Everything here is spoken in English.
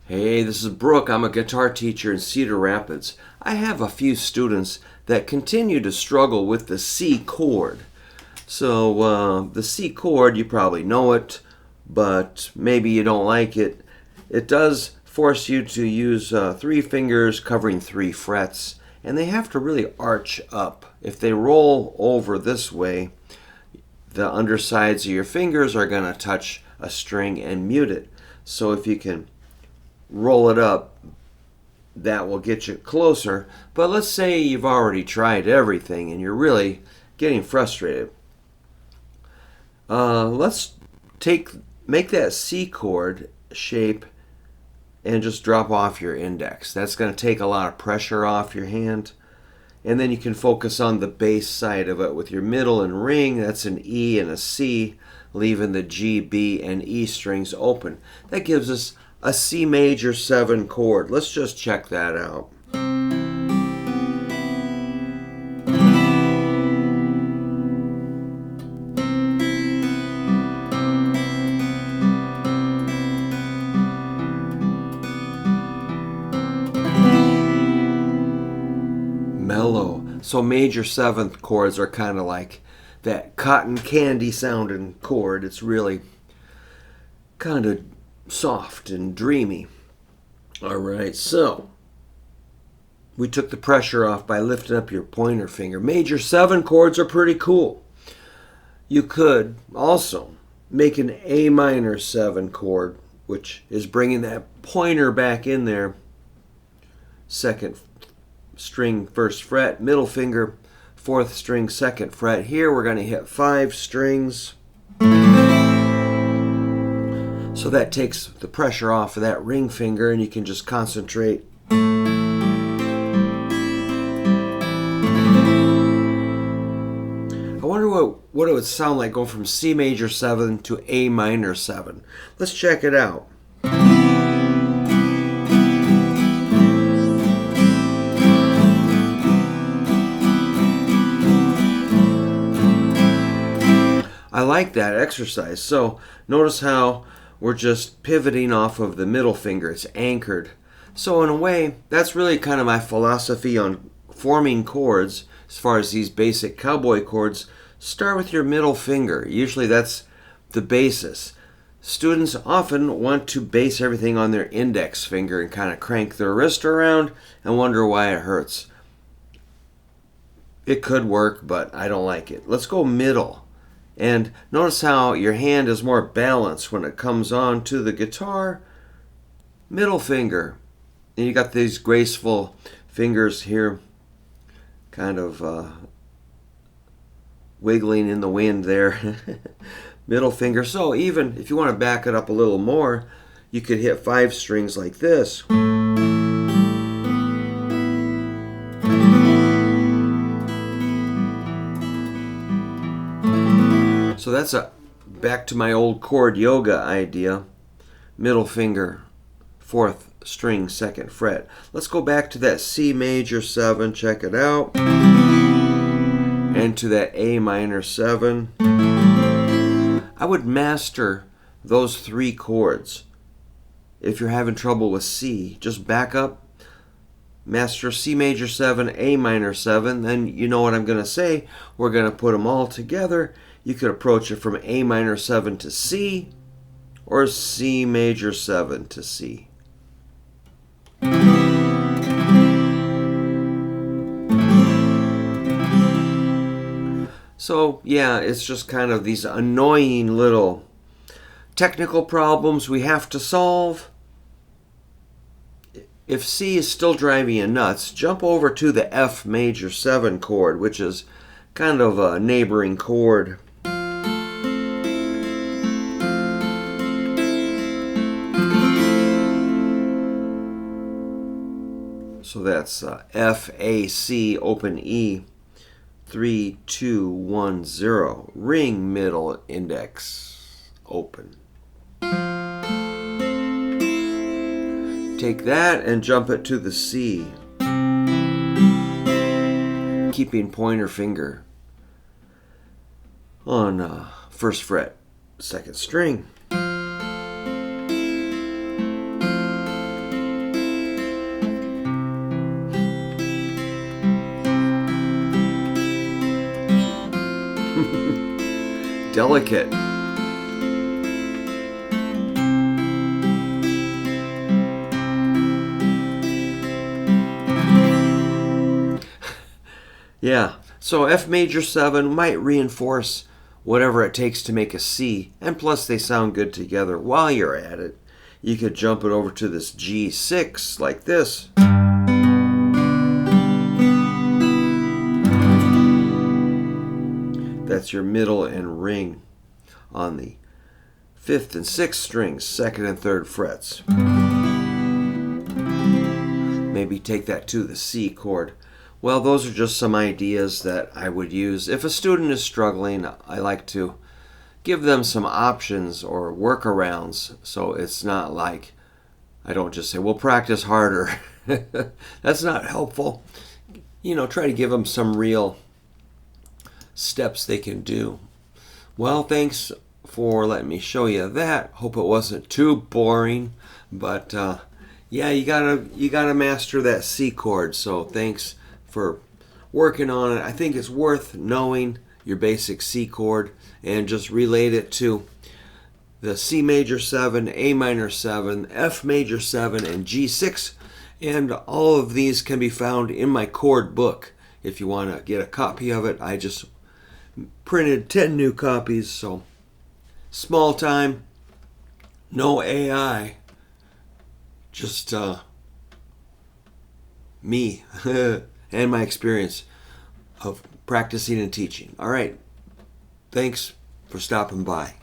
Hey, this is Brook. I'm a guitar teacher in Cedar Rapids. I have a few students that continue to struggle with the C chord. So the C chord, you probably know it, but maybe you don't like it. It does force you to use 3 fingers covering 3 frets, and they have to really arch up. If they roll over this way, the undersides of your fingers are going to touch a string and mute it. So if you can roll it up, that will get you closer. But let's say you've already tried everything and you're really getting frustrated. Let's make that C chord shape and just drop off your index. That's going to take a lot of pressure off your hand. And then you can focus on the bass side of it with your middle and ring. That's an E and a C, leaving the G, B, and E strings open. That gives us a C major 7 chord. Let's just check that out. Mellow. So major 7th chords are kind of like that cotton candy sounding chord. It's really kind of soft and dreamy. All right, so we took the pressure off by lifting up your pointer finger. Major 7 chords are pretty cool. You could also make an A minor 7 chord, which is bringing that pointer back in there. 2nd string, 1st fret, middle finger, 4th string, 2nd fret. Here we're going to hit 5 strings. So that takes the pressure off of that ring finger and you can just concentrate. I wonder what it would sound like going from C major 7 to A minor 7. Let's check it out. I like that exercise. So notice how we're just pivoting off of the middle finger. It's anchored. So in a way, that's really kind of my philosophy on forming chords. As far as these basic cowboy chords, start with your middle finger. Usually that's the basis. Students often want to base everything on their index finger and kind of crank their wrist around and wonder why it hurts. It could work, but I don't like it. Let's go middle. And notice how your hand is more balanced when it comes on to the guitar. Middle finger. And you got these graceful fingers here, kind of wiggling in the wind there. Middle finger. So even if you want to back it up a little more, you could hit 5 strings like this. So that's back to my old chord yoga idea. Middle finger, 4th string, 2nd fret. Let's go back to that C major 7, check it out. And to that A minor 7. I would master those 3 chords. If you're having trouble with C, just back up, master C major 7, A minor 7, then you know what I'm going to say. We're going to put them all together. You could approach it from A minor 7 to C or C major 7 to C. So yeah, it's just kind of these annoying little technical problems we have to solve. If C is still driving you nuts, jump over to the F major 7 chord, which is kind of a neighboring chord. So that's F, A, C, open E, 3, 2, 1, 0. Ring, middle, index, open. Take that and jump it to the C. Keeping pointer finger on 1st fret, 2nd string. delicate. Yeah, so F major 7 might reinforce whatever it takes to make a C, and plus they sound good together. While you're at it, you could jump it over to this G6 like this. That's your middle and ring on the 5th and 6th strings, 2nd and 3rd frets. Maybe take that to the C chord. Well, those are just some ideas that I would use. If a student is struggling, I like to give them some options or workarounds, so it's not like I don't just say, well, practice harder. That's not helpful. You know, try to give them some real steps they can do. Well, thanks for letting me show you that. Hope it wasn't too boring, but yeah, you gotta master that C chord. So thanks for working on it. I think it's worth knowing your basic C chord and just relate it to the C major 7, A minor 7, F major 7, and G6. And all of these can be found in my chord book. If you want to get a copy of it, I just printed 10 new copies. So small time, no AI, just me and my experience of practicing and teaching. All right, thanks for stopping by.